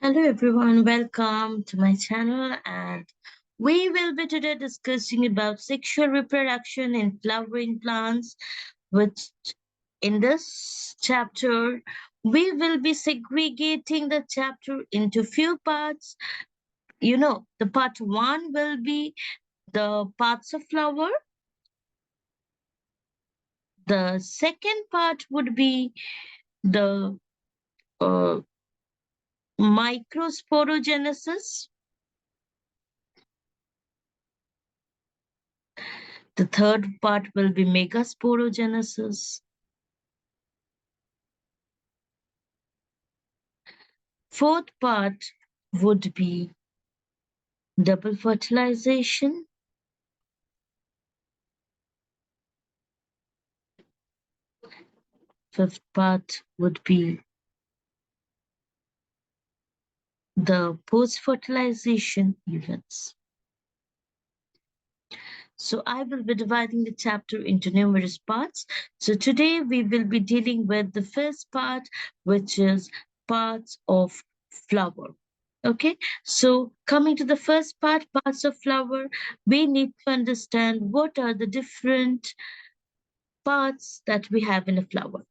Hello everyone, welcome to my channel and we will be today discussing about sexual reproduction in flowering plants, which in this chapter we will be segregating the chapter into few parts. The part 1 will be the parts of flower. The second part would be the uh, microsporogenesis. The third part will be megasporogenesis. Fourth part would be double fertilization. Fifth part would be the post-fertilization events. So I will be dividing the chapter into numerous parts. So today we will be dealing with the first part, which is parts of flower. Okay, so coming to the first part, parts of flower, we need to understand what are the different parts that we have in a flower.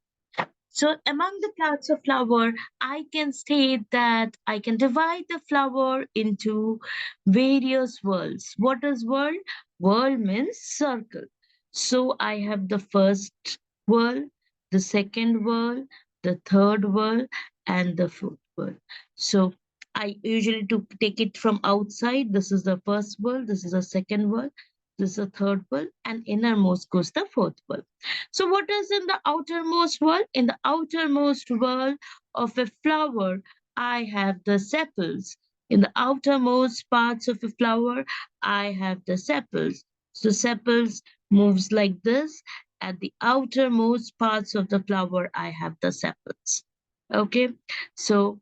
So among the parts of flower, I can state that I can divide the flower into various worlds. What is world? World means circle. So I have the first world, the second world, the third world, and the fourth world. So I usually take it from outside. This is the first world, this is the second world, this is the third world, and innermost goes the fourth world. So, what is in the outermost world? In the outermost world of a flower, I have the sepals. In the outermost parts of a flower, I have the sepals. So, sepals moves like this. At the outermost parts of the flower, I have the sepals. Okay, so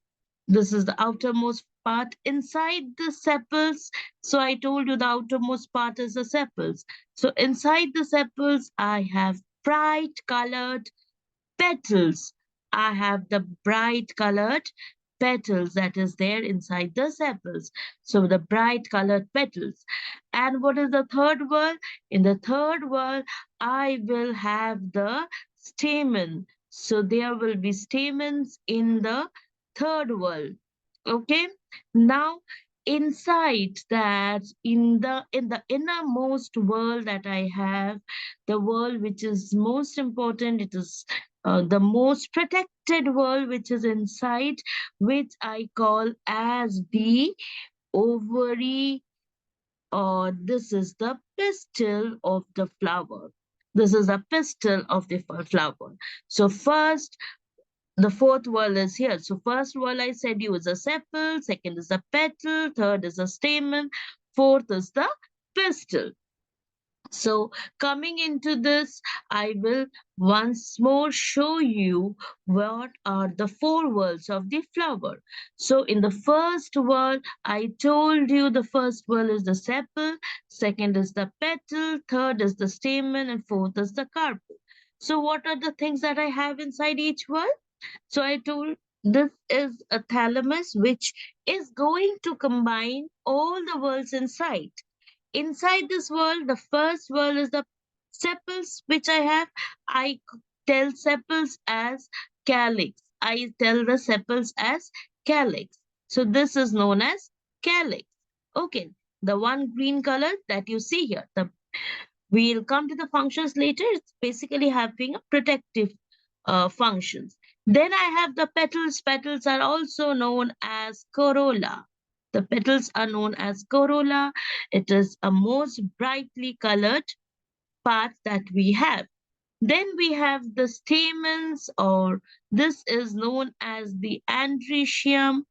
this is the outermost part inside the sepals. So I told you the outermost part is the sepals. So inside the sepals, I have bright colored petals. I have the bright colored petals that is there inside the sepals. So the bright colored petals. And what is the third world? In the third world, I will have the stamen. So there will be stamens in the third world. Okay. Now inside that, in the innermost world that I have, the world which is most important, it is the most protected world which is inside, which I call as the ovary, or this is the pistil of the flower. This is the pistil of the flower. So first, the fourth wall is here. So first wall I said you is a sepal, second is a petal, third is a stamen, fourth is the pistil. So coming into this, I will once more show you what are the four whorls of the flower. So in the first whorl, I told you the first whorl is the sepal, second is the petal, third is the stamen, and fourth is the carpel. So what are the things that I have inside each whorl? So I told this is a thalamus which is going to combine all the worlds inside. Inside this world, the first world is the sepals, which I have. I tell sepals as calyx. I tell the sepals as calyx. So this is known as calyx. Okay, the one green color that you see here. We'll come to the functions later. It's basically having a protective functions. Then I have the petals. Petals are also known as corolla. The petals are known as corolla. It is a most brightly colored part that we have. Then we have the stamens, or this is known as the androecium.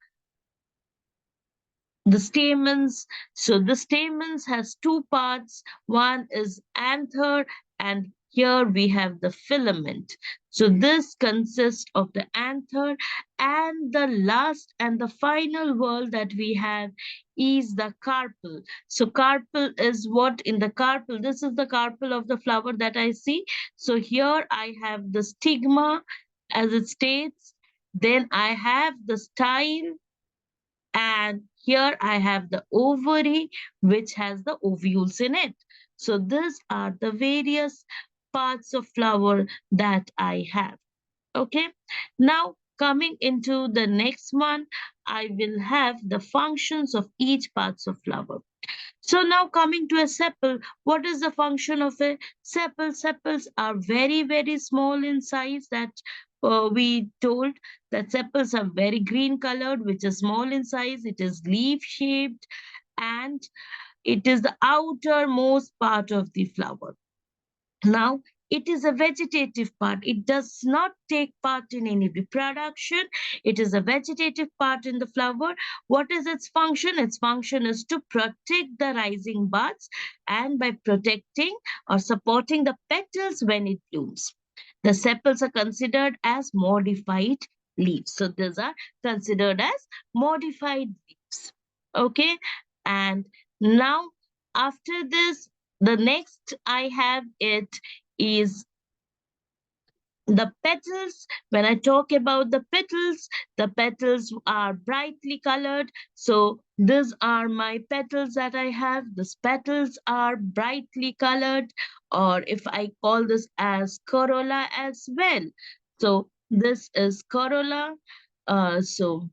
The stamens. So the stamens has two parts. One is anther, and here we have the filament. So this consists of the anther, and the last and the final whorl that we have is the carpel. So carpel is what in the carpel. This is the carpel of the flower that I see. So here I have the stigma as it states. Then I have the style, And here I have the ovary, which has the ovules in it. So these are the various parts of flower that I have. Okay. Now coming into the next one, I will have the functions of each parts of flower. So now coming to a sepal, what is the function of a sepal? Sepals are very, very small in size. That we told that sepals are very green colored, which is small in size. It is leaf shaped and it is the outermost part of the flower. Now, it is a vegetative part. It does not take part in any reproduction. It is a vegetative part in the flower. What is its function? Its function is to protect the rising buds and by protecting or supporting the petals when it blooms. The sepals are considered as modified leaves. So these are considered as modified leaves. Okay. And now after this, the next I have it is the petals. When I talk about the petals are brightly colored. So these are my petals that I have. These petals are brightly colored, or if I call this as corolla as well. So this is corolla. So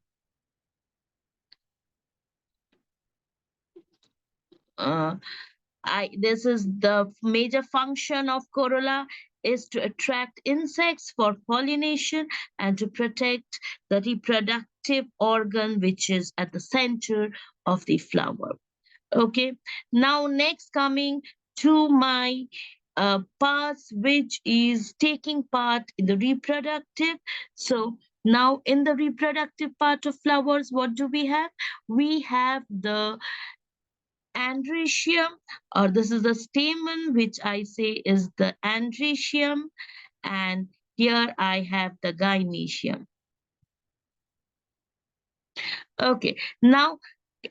uh, this is the major function of corolla is to attract insects for pollination and to protect the reproductive organ which is at the center of the flower. Okay, now next coming to my parts which is taking part in the reproductive. So now in the reproductive part of flowers, what do we have? We have the androecium, or this is the stamen, which I say is the androecium, and here I have the gynoecium. Okay, now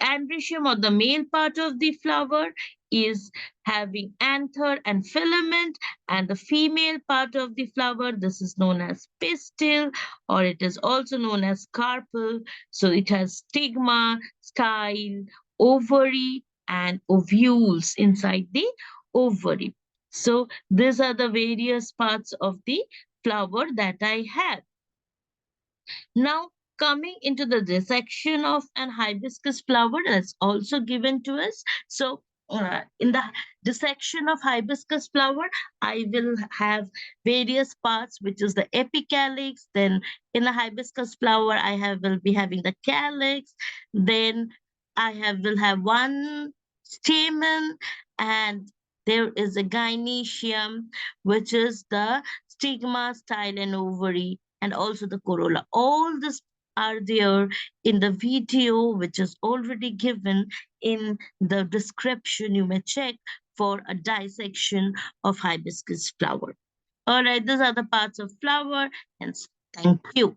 androecium or the male part of the flower is having anther and filament, and the female part of the flower, this is known as pistil, or it is also known as carpel. So it has stigma, style, ovary, and ovules inside the ovary. So these are the various parts of the flower that I have. Now, coming into the dissection of an hibiscus flower that's also given to us. So, in the dissection of hibiscus flower, I will have various parts, which is the epicalyx. Then, in the hibiscus flower, will be having the calyx. Then, will have one stamen, and there is a gynoecium, which is the stigma, style, and ovary, and also the corolla. All this are there in the video, which is already given in the description. You may check for a dissection of hibiscus flower. All right, these are the parts of flower, and thank you.